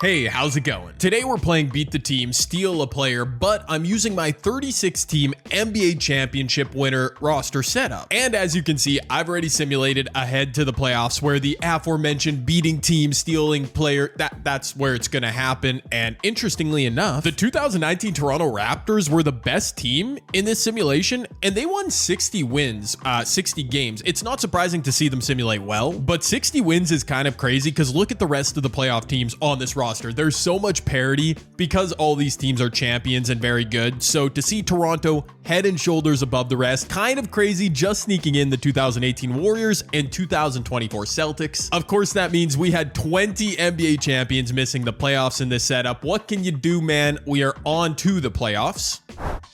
Hey, how's it going? Today we're playing Beat the Team, Steal a Player, but I'm using my 36-team NBA championship winner roster setup. And as you can see, I've already simulated ahead to the playoffs where the aforementioned beating team, stealing player, that's where it's gonna happen. And interestingly enough, the 2019 Toronto Raptors were the best team in this simulation, and they won 60 wins, 60 games. It's not surprising to see them simulate well, but 60 wins is kind of crazy because look at the rest of the playoff teams on this roster. There's so much parity because all these teams are champions and very good. So to see Toronto head and shoulders above the rest, kind of crazy, just sneaking in the 2018 Warriors and 2024 Celtics. Of course, that means we had 20 NBA champions missing the playoffs in this setup. What can you do, man? We are on to the playoffs.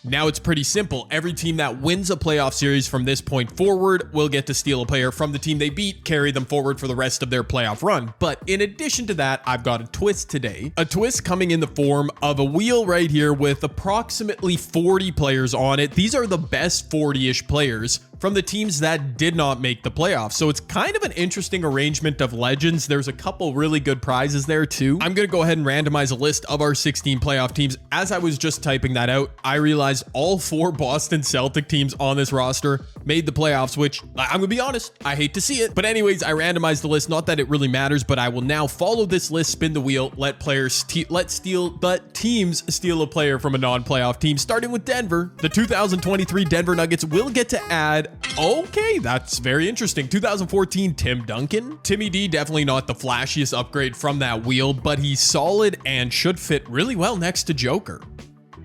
Now it's pretty simple. Every team that wins a playoff series from this point forward will get to steal a player from the team they beat, carry them forward for the rest of their playoff run. But in addition to that, I've got a twist today. A twist coming in the form of a wheel right here with approximately 40 players on it. These are the best 40-ish players from the teams that did not make the playoffs. So it's kind of an interesting arrangement of legends. There's a couple really good prizes there too. I'm going to go ahead and randomize a list of our 16 playoff teams. As I was just typing that out, I realized all 4 Boston Celtic teams on this roster made the playoffs, which I'm going to be honest, I hate to see it. But anyways, I randomized the list. Not that it really matters, but I will now follow this list, spin the wheel, let teams steal a player from a non-playoff team, starting with Denver. The 2023 Denver Nuggets will get to add, okay, that's very interesting, 2014 Tim Duncan. Timmy D, definitely not the flashiest upgrade from that wheel, but he's solid and should fit really well next to Joker.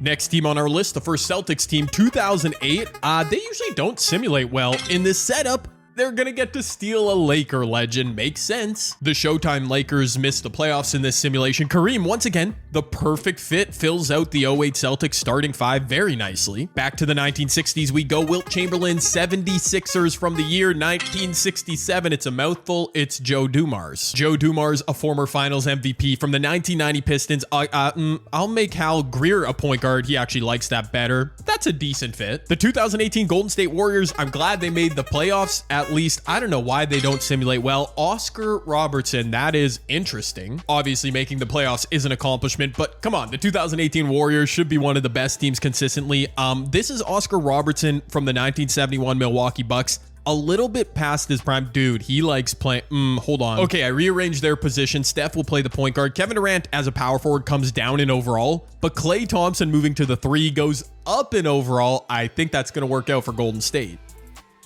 Next team on our list, the first Celtics team, 2008. They usually don't simulate well. In this setup, they're gonna get to steal a Laker legend. Makes sense. The Showtime Lakers missed the playoffs in this simulation. Kareem, once again, the perfect fit, fills out the 08 Celtics starting 5 very nicely. Back to the 1960s we go. Wilt Chamberlain, 76ers from the year 1967. It's a mouthful. It's Joe Dumars. Joe Dumars, a former finals MVP from the 1990 Pistons. I'll make Hal Greer a point guard. He actually likes that better. That's a decent fit. The 2018 Golden State Warriors, I'm glad they made the playoffs at least. I don't know why they don't simulate well. Oscar Robertson, that is interesting. Obviously, making the playoffs is an accomplishment, but come on, the 2018 Warriors should be one of the best teams consistently. This is Oscar Robertson from the 1971 Milwaukee Bucks. A little bit past his prime. Dude, he likes playing. Hold on. Okay, I rearranged their position. Steph will play the point guard. Kevin Durant as a power forward comes down in overall, but Klay Thompson moving to the 3 goes up in overall. I think that's going to work out for Golden State.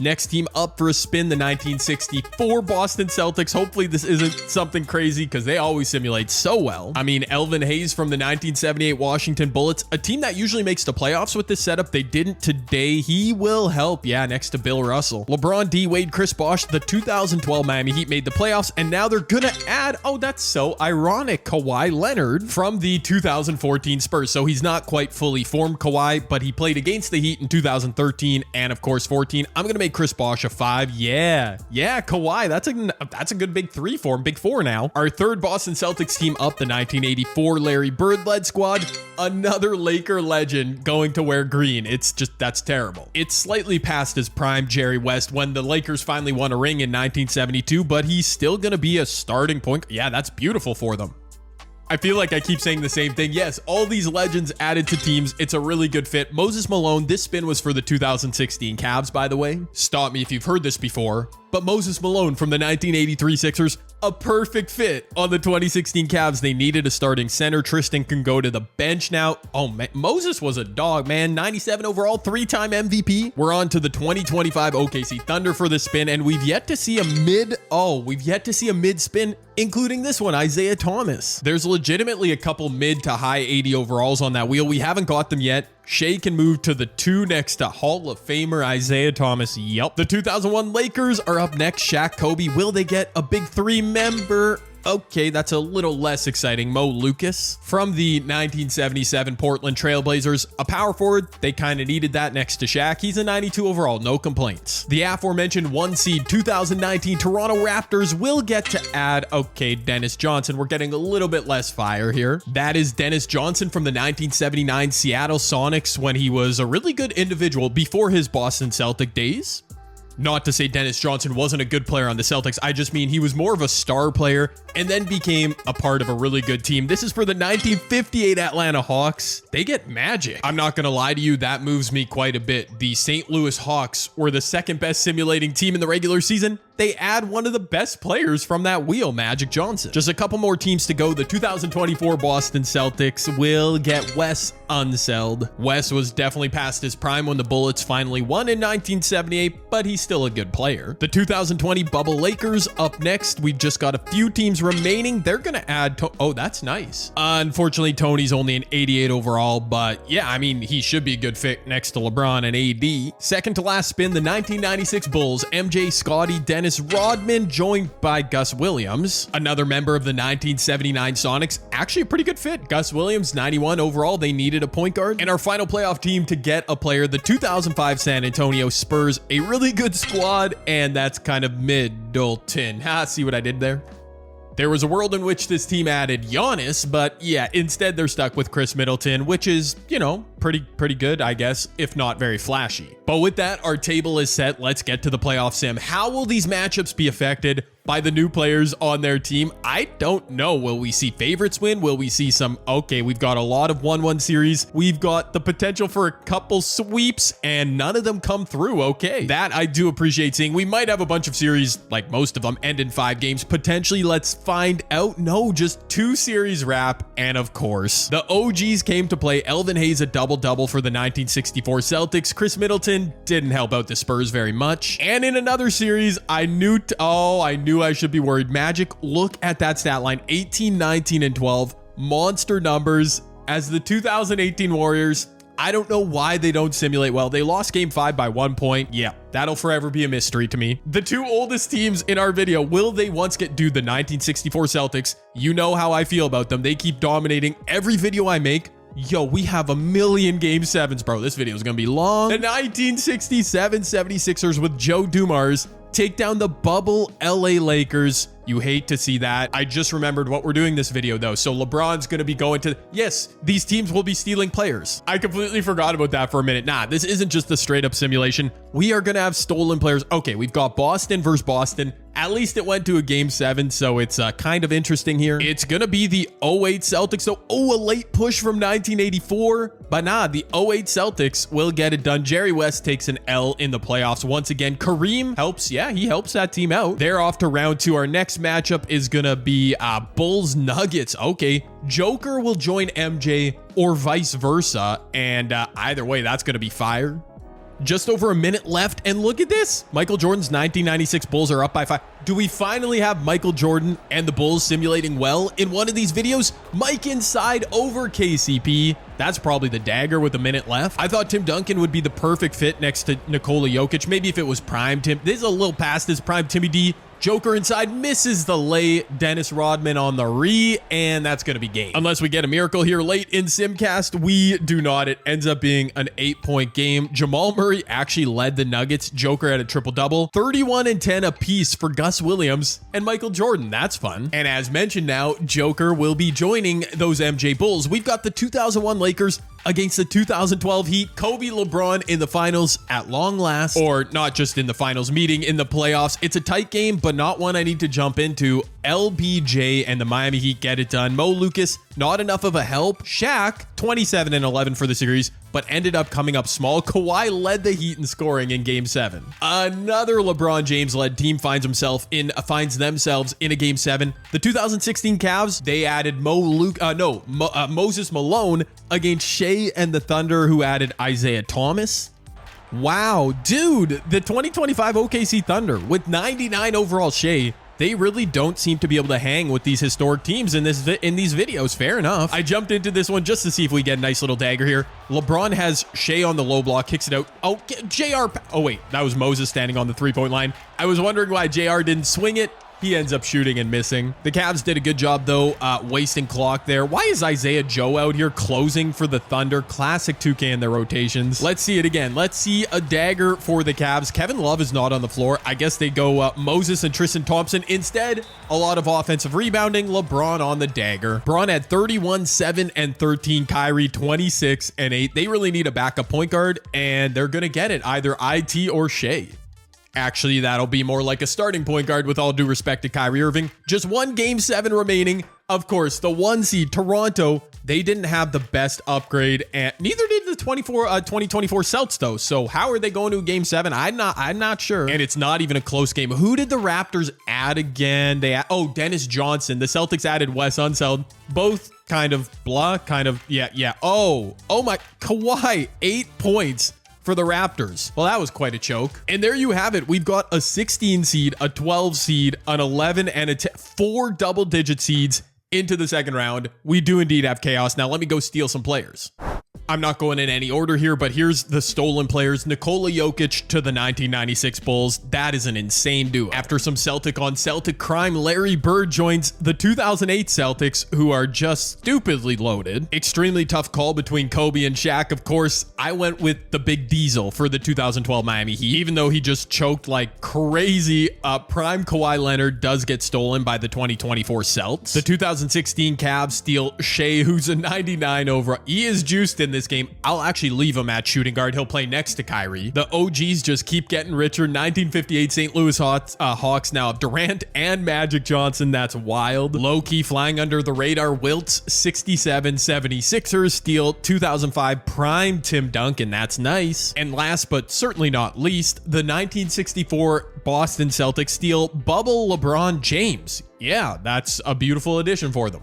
Next team up for a spin, the 1964 Boston Celtics. Hopefully this isn't something crazy because they always simulate so well. I mean, Elvin Hayes from the 1978 Washington Bullets, a team that usually makes the playoffs with this setup. They didn't today. He will help. Yeah, next to Bill Russell. LeBron, D Wade, Chris Bosh, the 2012 Miami Heat made the playoffs, and now they're gonna add, oh, that's so ironic, Kawhi Leonard from the 2014 Spurs. So he's not quite fully formed Kawhi, but he played against the Heat in 2013 and of course 14. I'm gonna make Chris Bosh a 5. Yeah, Kawhi, that's a good big 3 for him, big 4 now. Our third Boston Celtics team up, the 1984 Larry Bird led squad, another Laker legend going to wear green. It's just, that's terrible. It's slightly past his prime, Jerry West, when the Lakers finally won a ring in 1972, but he's still gonna be a starting point. Yeah, that's beautiful for them. I feel like I keep saying the same thing. Yes, all these legends added to teams. It's a really good fit. Moses Malone, this spin was for the 2016 Cavs, by the way. Stop me if you've heard this before. But Moses Malone from the 1983 Sixers, a perfect fit on the 2016 Cavs. They needed a starting center. Tristan can go to the bench now. Oh, man, Moses was a dog, man. 97 overall, 3-time MVP. We're on to the 2025 OKC Thunder for the spin, and we've yet to see a mid spin, including this one, Isaiah Thomas. There's legitimately a couple mid to high 80 overalls on that wheel. We haven't got them yet. Shea can move to the 2 next to Hall of Famer Isaiah Thomas. Yup. The 2001 Lakers are up next. Shaq, Kobe. Will they get a big 3 member? Okay, that's a little less exciting. Mo Lucas from the 1977 Portland Trailblazers, a power forward. They kind of needed that next to Shaq. He's a 92 overall, no complaints. The aforementioned 1 seed 2019 Toronto Raptors will get to add, okay, Dennis Johnson. We're getting a little bit less fire here. That is Dennis Johnson from the 1979 Seattle Sonics when he was a really good individual before his Boston Celtic days. Not to say Dennis Johnson wasn't a good player on the Celtics. I just mean he was more of a star player and then became a part of a really good team. This is for the 1958 Atlanta Hawks. They get Magic. I'm not going to lie to you, that moves me quite a bit. The St. Louis Hawks were the second best simulating team in the regular season. They add one of the best players from that wheel, Magic Johnson. Just a couple more teams to go. The 2024 Boston Celtics will get Wes Unseld. Wes was definitely past his prime when the Bullets finally won in 1978, but he's still a good player. The 2020 Bubble Lakers up next. We've just got a few teams remaining. They're going to add... Oh, that's nice. Unfortunately, Tony's only an 88 overall, but yeah, I mean, he should be a good fit next to LeBron and AD. Second to last spin, the 1996 Bulls. MJ, Scottie, Dennis Rodman, joined by Gus Williams, another member of the 1979 Sonics. Actually a pretty good fit. Gus Williams, 91 overall. They needed a point guard. And our final playoff team to get a player, the 2005 San Antonio Spurs, a really good squad, and that's kind of Middleton. See what I did there? There was a world in which this team added Giannis, but yeah, instead they're stuck with Chris Middleton, which is, you know, pretty good, I guess, if not very flashy. But with that, our table is set. Let's get to the playoff sim. How will these matchups be affected by the new players on their team? I don't know. Will we see favorites win? Will we see some, okay, we've got a lot of 1-1 series. We've got the potential for a couple sweeps and none of them come through. Okay, that I do appreciate seeing. We might have a bunch of series, like most of them, end in 5 games. Potentially, let's find out. No, just 2 series wrap. And of course, the OGs came to play. Elvin Hayes, a double-double for the 1964 Celtics. Chris Middleton didn't help out the Spurs very much. And in another series, I knew I should be worried. Magic, look at that stat line, 18, 19, and 12. Monster numbers as the 2018 Warriors. I don't know why they don't simulate well. They lost game 5 by 1 point. Yeah, that'll forever be a mystery to me. The 2 oldest teams in our video, will they once get the 1964 Celtics? You know how I feel about them. They keep dominating every video I make. Yo, we have a million game 7s, bro. This video is going to be long. The 1967 76ers with Joe Dumars take down the bubble LA Lakers. You hate to see that. I just remembered what we're doing this video though. So LeBron's going to be going to, yes, these teams will be stealing players. I completely forgot about that for a minute. Nah, this isn't just a straight up simulation. We are going to have stolen players. Okay, we've got Boston versus Boston. At least it went to a game 7, so it's kind of interesting here. It's going to be the 08 Celtics. So, a late push from 1984. But nah, the 08 Celtics will get it done. Jerry West takes an L in the playoffs once again. Kareem helps. Yeah, he helps that team out. They're off to round 2. Our next matchup is going to be Bulls Nuggets. Okay, Joker will join MJ or vice versa. And either way, that's going to be fire. Just over a minute left, and look at this. Michael Jordan's 1996 Bulls are up by 5. Do we finally have Michael Jordan and the Bulls simulating well in one of these videos? Mike inside over KCP. That's probably the dagger with a minute left. I thought Tim Duncan would be the perfect fit next to Nikola Jokic. Maybe if it was prime Tim. This is a little past his prime. Timmy D. Joker inside, misses the lay. Dennis Rodman on the re, and that's going to be game. Unless we get a miracle here late in Simcast, we do not. It ends up being an 8-point game. Jamal Murray actually led the Nuggets. Joker had a triple-double. 31 and 10 apiece for Gus Williams and Michael Jordan. That's fun. And as mentioned now, Joker will be joining those MJ Bulls. We've got the 2001 Lakers against the 2012 Heat. Kobe, LeBron in the finals at long last, or not just in the finals, meeting in the playoffs. It's a tight game, but not one I need to jump into. LBJ and the Miami Heat get it done. Mo Lucas, not enough of a help. Shaq, 27 and 11 for the series, but ended up coming up small. Kawhi led the Heat in scoring in game 7. Another LeBron James-led team finds themselves in a game 7. The 2016 Cavs, they added Moses Malone against Shea and the Thunder, who added Isaiah Thomas. Wow, dude, the 2025 OKC Thunder with 99 overall Shea. They really don't seem to be able to hang with these historic teams in these videos. Fair enough. I jumped into this one just to see if we get a nice little dagger here. LeBron has Shea on the low block, kicks it out. Oh, JR. Oh, wait, that was Moses standing on the 3-point line. I was wondering why JR didn't swing it. He ends up shooting and missing. The Cavs did a good job, though, wasting clock there. Why is Isaiah Joe out here closing for the Thunder? Classic 2K in their rotations. Let's see it again. Let's see a dagger for the Cavs. Kevin Love is not on the floor. I guess they go Moses and Tristan Thompson. Instead, a lot of offensive rebounding. LeBron on the dagger. Braun had 31, 7, and 13. Kyrie, 26 and 8. They really need a backup point guard, and they're going to get it, either IT or Shea. Actually, that'll be more like a starting point guard with all due respect to Kyrie Irving. Just one game 7 remaining. Of course, the 1 seed Toronto, they didn't have the best upgrade, and neither did the 2024 Celtics though. So how are they going to a game 7? I'm not sure. And it's not even a close game. Who did the Raptors add again? Dennis Johnson. The Celtics added Wes Unseld. Both kind of blah, kind of yeah. Oh my, Kawhi, 8 points for the Raptors. Well, that was quite a choke. And there you have it. We've got a 16 seed, a 12 seed, an 11, and a 4 double-digit seeds into the second round. We do indeed have chaos. Now let me go steal some players. I'm not going in any order here, but here's the stolen players. Nikola Jokic to the 1996 Bulls. That is an insane duo. After some Celtic on Celtic crime, Larry Bird joins the 2008 Celtics, who are just stupidly loaded. Extremely tough call between Kobe and Shaq. Of course, I went with the Big Diesel for the 2012 Miami Heat, even though he just choked like crazy. Prime Kawhi Leonard does get stolen by the 2024 Celtics. The 2016 Cavs steal Shea, who's a 99 overall. He is juiced in this game. I'll actually leave him at shooting guard. He'll play next to Kyrie. The OGs just keep getting richer. 1958 St. Louis Hawks now have Durant and Magic Johnson. That's wild. Low-key flying under the radar. Wilt's 67 76ers steal 2005 prime Tim Duncan. That's nice. And last but certainly not least, the 1964 Boston Celtics steal bubble LeBron James. Yeah, that's a beautiful addition for them.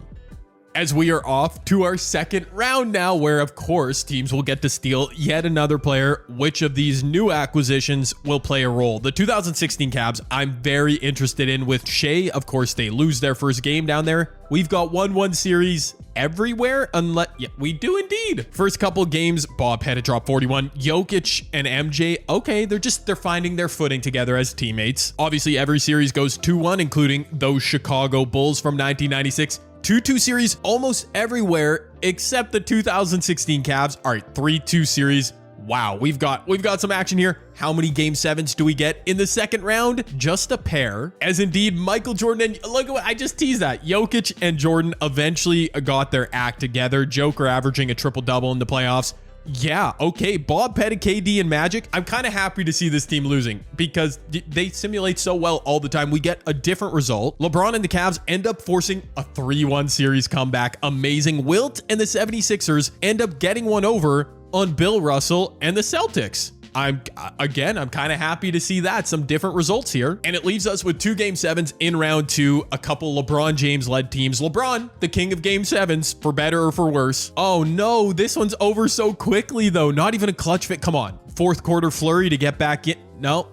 As we are off to our second round now, where of course teams will get to steal yet another player. Which of these new acquisitions will play a role? The 2016 Cavs, I'm very interested in with Shea. Of course, they lose their first game down there. We've got 1-1 series everywhere, unless, yeah, we do indeed. First couple games, Bob had to drop 41. Jokic and MJ, okay, they're finding their footing together as teammates. Obviously, every series goes 2-1, including those Chicago Bulls from 1996. 2-2 series almost everywhere except the 2016 Cavs. All right, 3-2 series. Wow, we've got some action here. How many game 7s do we get in the second round? Just a pair. As indeed, Michael Jordan, and look at what I just teased that. Jokic and Jordan eventually got their act together. Joker averaging a triple-double in the playoffs. Yeah, okay, Bob Pettit, KD, and Magic. I'm kind of happy to see this team losing because they simulate so well all the time. We get a different result. LeBron and the Cavs end up forcing a 3-1 series comeback. Amazing. Wilt and the 76ers end up getting one over on Bill Russell and the Celtics. I'm kind of happy to see that. Some different results here. And it leaves us with 2 game 7s in round 2, a couple LeBron James led teams. LeBron, the king of game 7s, for better or for worse. Oh no, this one's over so quickly though. Not even a clutch fit. Come on. Fourth quarter flurry to get back in. No.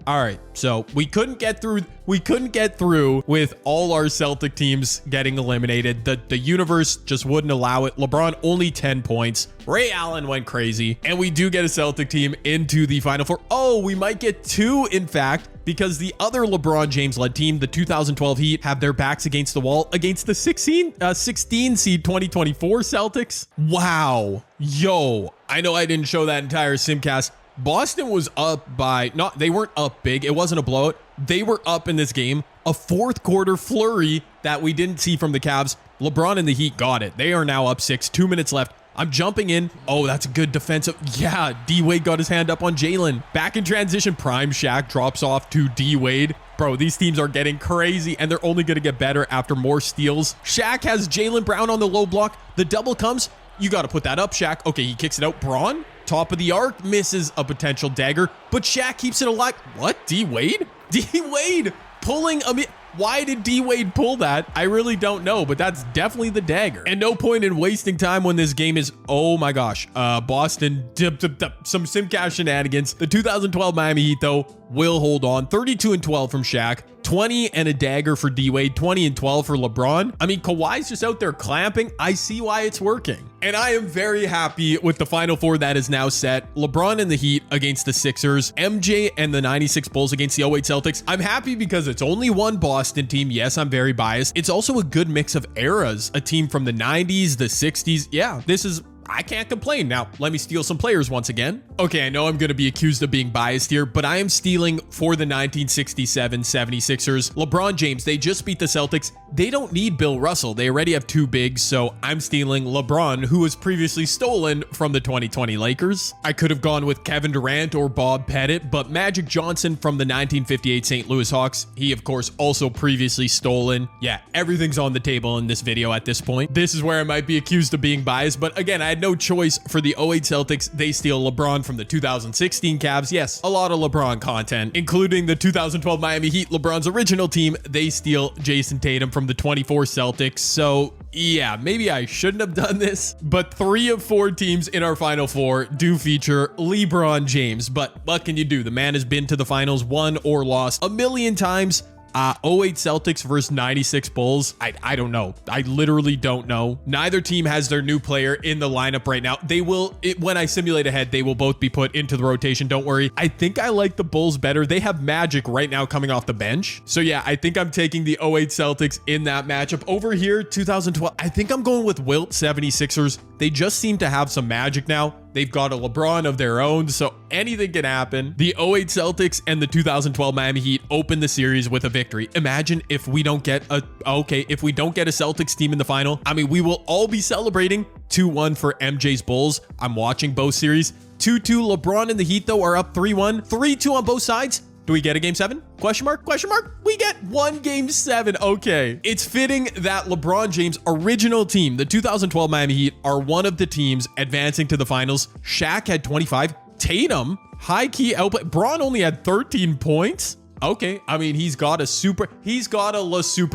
All right. So we couldn't get through with all our Celtic teams getting eliminated. The universe just wouldn't allow it. LeBron only 10 points. Ray Allen went crazy. And we do get a Celtic team into the Final Four. Oh, we might get 2, in fact, because the other LeBron James-led team, the 2012 Heat, have their backs against the wall against the 16 seed 2024 Celtics. Wow. Yo, I know I didn't show that entire simcast. Boston was up by, they weren't up big. It wasn't a blowout. They were up in this game. A fourth quarter flurry that we didn't see from the Cavs. LeBron and the Heat got it. They are now up 6, 2 minutes left. I'm jumping in. Oh, that's a good defensive. Yeah, D-Wade got his hand up on Jalen. Back in transition, prime Shaq drops off to D-Wade. Bro, these teams are getting crazy, and they're only going to get better after more steals. Shaq has Jalen Brown on the low block. The double comes. You got to put that up, Shaq. Okay, he kicks it out. Braun, top of the arc, misses a potential dagger, but Shaq keeps it alive. What? D-Wade? D-Wade pulling a... Why did D-Wade pull that? I really don't know, but that's definitely the dagger. And no point in wasting time when this game is, oh my gosh, Boston, some simcast shenanigans. The 2012 Miami Heat, though, will hold on. 32-12 from Shaq. 20 and a dagger for D-Wade, 20 and 12 for LeBron. I mean, Kawhi's just out there clamping. I see why it's working. And I am very happy with the Final Four that is now set. LeBron and the Heat against the Sixers, MJ and the 96 Bulls against the 08 Celtics. I'm happy because it's only one Boston team. Yes, I'm very biased. It's also a good mix of eras. A team from the 90s, the 60s. Yeah, this is I can't complain. Now, let me steal some players once again. Okay, I know I'm going to be accused of being biased here, but I am stealing for the 1967 76ers. LeBron James, they just beat the Celtics. They don't need Bill Russell. They already have two bigs, so I'm stealing LeBron, who was previously stolen from the 2020 Lakers. I could have gone with Kevin Durant or Bob Pettit, but Magic Johnson from the 1958 St. Louis Hawks, he of course also previously stolen. Yeah, everything's on the table in this video at this point. This is where I might be accused of being biased, but again, I had no choice. For the '08 Celtics, they steal LeBron from the 2016 Cavs. Yes, a lot of LeBron content, including the 2012 Miami Heat, LeBron's original team. They steal Jason Tatum from the 24 Celtics. So yeah, maybe I shouldn't have done this, but 3 of 4 teams in our Final Four do feature LeBron James. But what can you do? The man has been to the finals, won or lost a million times. '08 Celtics versus 96 Bulls. I don't know. I literally don't know. Neither team has their new player in the lineup right now. They will, when I simulate ahead, they will both be put into the rotation. Don't worry. I think I like the Bulls better. They have Magic right now coming off the bench. So yeah, I think I'm taking the '08 Celtics in that matchup. Over here, 2012, I think I'm going with Wilt 76ers. They just seem to have some magic now. They've got a LeBron of their own, so anything can happen. The '08 Celtics and the 2012 Miami Heat open the series with a victory. Imagine if we don't get a Celtics team in the final. I mean, we will all be celebrating. 2-1 for MJ's Bulls. I'm watching both series. 2-2 LeBron and the Heat, though, are up 3-1. 3-2 on both sides. Do we get a game 7? Question mark? Question mark? We get one game 7. Okay. It's fitting that LeBron James' original team, the 2012 Miami Heat, are one of the teams advancing to the finals. Shaq had 25. Tatum, high-key outplay. Bron only had 13 points. Okay, I mean, he's got a super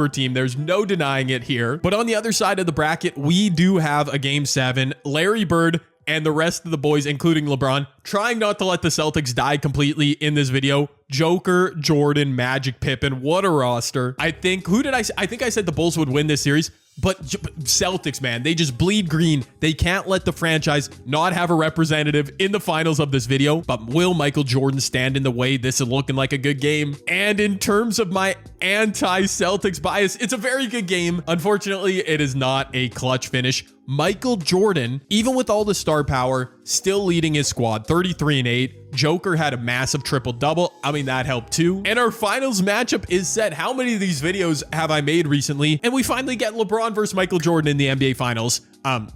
team. There's no denying it here. But on the other side of the bracket, we do have a game 7. Larry Bird and the rest of the boys, including LeBron, trying not to let the Celtics die completely in this video. Joker, Jordan, Magic, Pippen. What a roster. I think I said the Bulls would win this series. But Celtics, man, they just bleed green. They can't let the franchise not have a representative in the finals of this video. But will Michael Jordan stand in the way? This is looking like a good game. And in terms of my anti-Celtics bias, it's a very good game. Unfortunately, it is not a clutch finish. Michael Jordan, even with all the star power, still leading his squad, 33-8. Joker had a massive triple-double. I mean, that helped too. And our finals matchup is set. How many of these videos have I made recently? And we finally get LeBron versus Michael Jordan in the NBA Finals.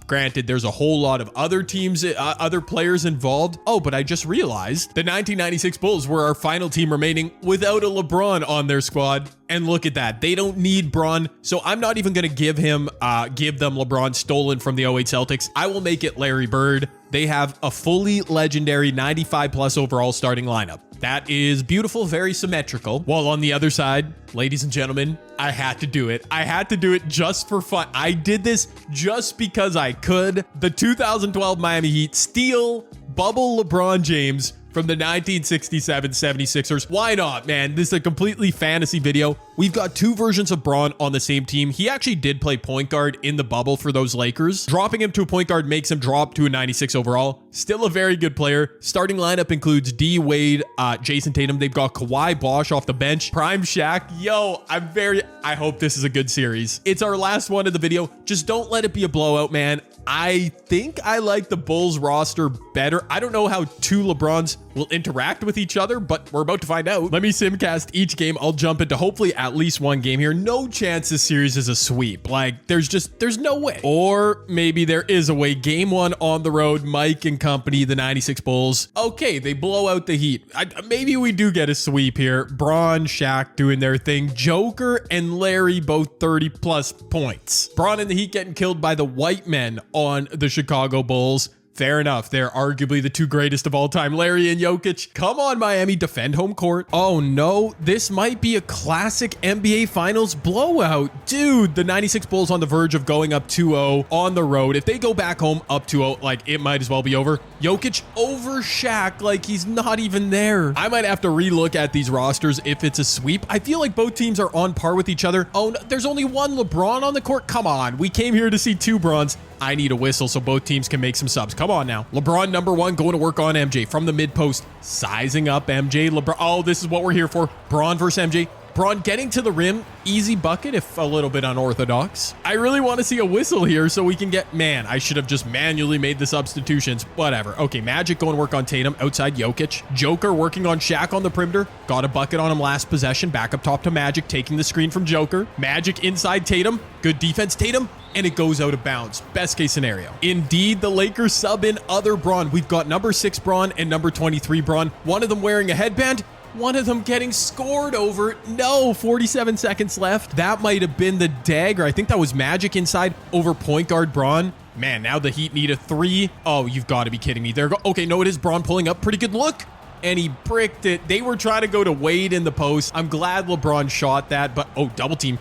Granted, there's a whole lot of other teams, other players involved. Oh, but I just realized the 1996 Bulls were our final team remaining without a LeBron on their squad. And look at that. They don't need Bron. So I'm not even going to give them LeBron stolen from the '08 Celtics. I will make it Larry Bird. They have a fully legendary 95+ overall starting lineup. That is beautiful, very symmetrical. While on the other side, ladies and gentlemen, I had to do it. I had to do it just for fun. I did this just because I could. The 2012 Miami Heat steal bubble LeBron James from the 1967 76ers. Why not, man? This is a completely fantasy video. We've got 2 versions of Bron on the same team. He actually did play point guard in the bubble for those Lakers. Dropping him to a point guard makes him drop to a 96 overall. Still a very good player. Starting lineup includes D Wade, Jason Tatum. They've got Kawhi Bosch off the bench. Prime Shaq. Yo, I hope this is a good series. It's our last one of the video. Just don't let it be a blowout, man. I think I like the Bulls roster better. I don't know how 2 LeBrons will interact with each other, but we're about to find out. Let me simcast each game. I'll jump into hopefully at least one game here. No chance this series is a sweep. Like, there's no way. Or maybe there is a way. Game 1 on the road, Mike and company, the 96 Bulls. Okay, they blow out the Heat. Maybe we do get a sweep here. Bron, Shaq doing their thing. Joker and Larry both 30+ points. Bron and the Heat getting killed by the white men on the Chicago Bulls. Fair enough. They're arguably the 2 greatest of all time. Larry and Jokic. Come on, Miami. Defend home court. Oh, no. This might be a classic NBA Finals blowout. Dude, the 96 Bulls on the verge of going up 2-0 on the road. If they go back home up 2-0, like, it might as well be over. Jokic over Shaq like he's not even there. I might have to relook at these rosters if it's a sweep. I feel like both teams are on par with each other. Oh, no, there's only one LeBron on the court. Come on. We came here to see 2 Brons. I need a whistle so both teams can make some subs. Come on now. LeBron, number 1, going to work on MJ from the mid post, sizing up MJ. LeBron. Oh, this is what we're here for. Bron versus MJ. Braun getting to the rim, easy bucket if a little bit unorthodox. I really want to see a whistle here so we can get, man, I should have just manually made the substitutions. Whatever. Okay, Magic going to work on Tatum outside Jokic. Joker working on Shaq on the perimeter. Got a bucket on him last possession. Back up top to Magic, taking the screen from Joker. Magic inside Tatum. Good defense, Tatum. And it goes out of bounds. Best case scenario. Indeed, the Lakers sub in other Braun. We've got number 6 Braun and number 23 Braun. One of them wearing a headband. One of them getting scored over. No, 47 seconds left. That might have been the dagger. I think that was Magic inside over point guard Braun. Man, now the Heat need a 3. Oh, you've got to be kidding me. Okay, no, it is Braun pulling up. Pretty good look. And he bricked it. They were trying to go to Wade in the post. I'm glad LeBron shot that, but oh, double team.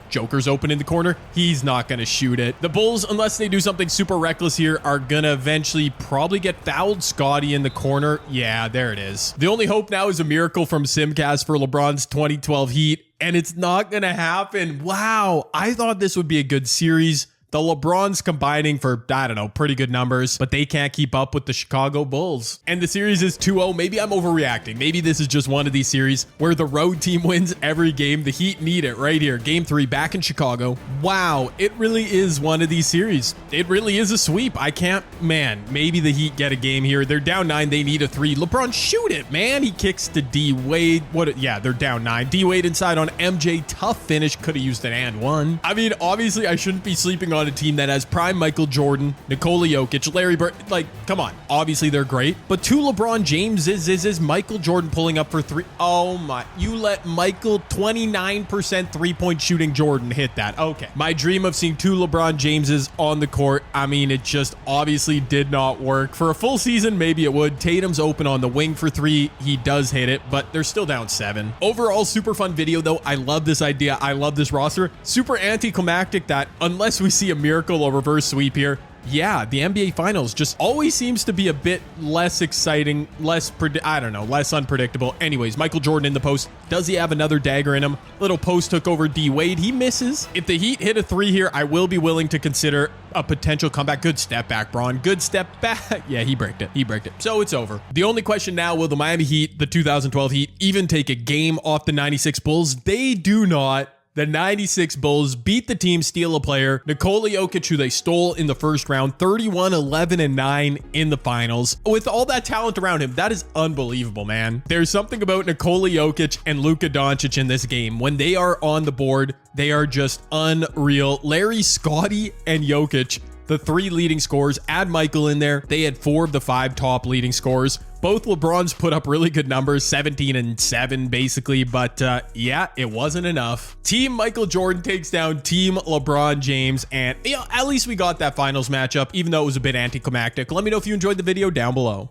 Joker's open in the corner. He's not going to shoot it. The Bulls, unless they do something super reckless here, are going to eventually probably get fouled. Scotty in the corner. Yeah, there it is. The only hope now is a miracle from Simcast for LeBron's 2012 Heat, and it's not going to happen. Wow, I thought this would be a good series. The LeBrons combining for, I don't know, pretty good numbers, but they can't keep up with the Chicago Bulls. And the series is 2-0. Maybe I'm overreacting. Maybe this is just one of these series where the road team wins every game. The Heat need it right here. Game 3 back in Chicago. Wow, it really is one of these series. It really is a sweep. Maybe the Heat get a game here. They're down 9. They need a 3. LeBron, shoot it, man. He kicks to D Wade. Yeah, they're down 9. D Wade inside on MJ. Tough finish. Could have used an and one. I mean, obviously, I shouldn't be sleeping on a team that has prime Michael Jordan, Nikola Jokic, Larry Bird. Like, come on. Obviously, they're great. But 2 LeBron James is Michael Jordan pulling up for 3. Oh, my. You let Michael 29% three-point shooting Jordan hit that. Okay. My dream of seeing 2 LeBron Jameses on the court, I mean, it just obviously did not work. For a full season, maybe it would. Tatum's open on the wing for 3. He does hit it, but they're still down 7. Overall, super fun video, though. I love this idea. I love this roster. Super anticlimactic that unless we see a miracle or reverse sweep here, yeah, the NBA Finals just always seems to be a bit less exciting, less unpredictable. Anyways, Michael Jordan in the post. Does he have another dagger in him? Little post hook over D Wade. He misses. If the Heat hit a 3 here, I will be willing to consider a potential comeback. Good step back, Braun. Good step back. Yeah, he bricked it. So it's over. The only question now, will the Miami Heat, the 2012 Heat, even take a game off the 96 Bulls? They do not. The 96 Bulls beat the team, steal a player. Nikola Jokic, who they stole in the first round, 31, 11, and 9 in the finals. With all that talent around him, that is unbelievable, man. There's something about Nikola Jokic and Luka Doncic in this game. When they are on the board, they are just unreal. Larry, Scotty, and Jokic, the 3 leading scorers. Add Michael in there. They had 4 of the 5 top leading scorers. Both LeBrons put up really good numbers, 17 and 7 basically, but yeah, it wasn't enough. Team Michael Jordan takes down Team LeBron James, and at least we got that finals matchup, even though it was a bit anticlimactic. Let me know if you enjoyed the video down below.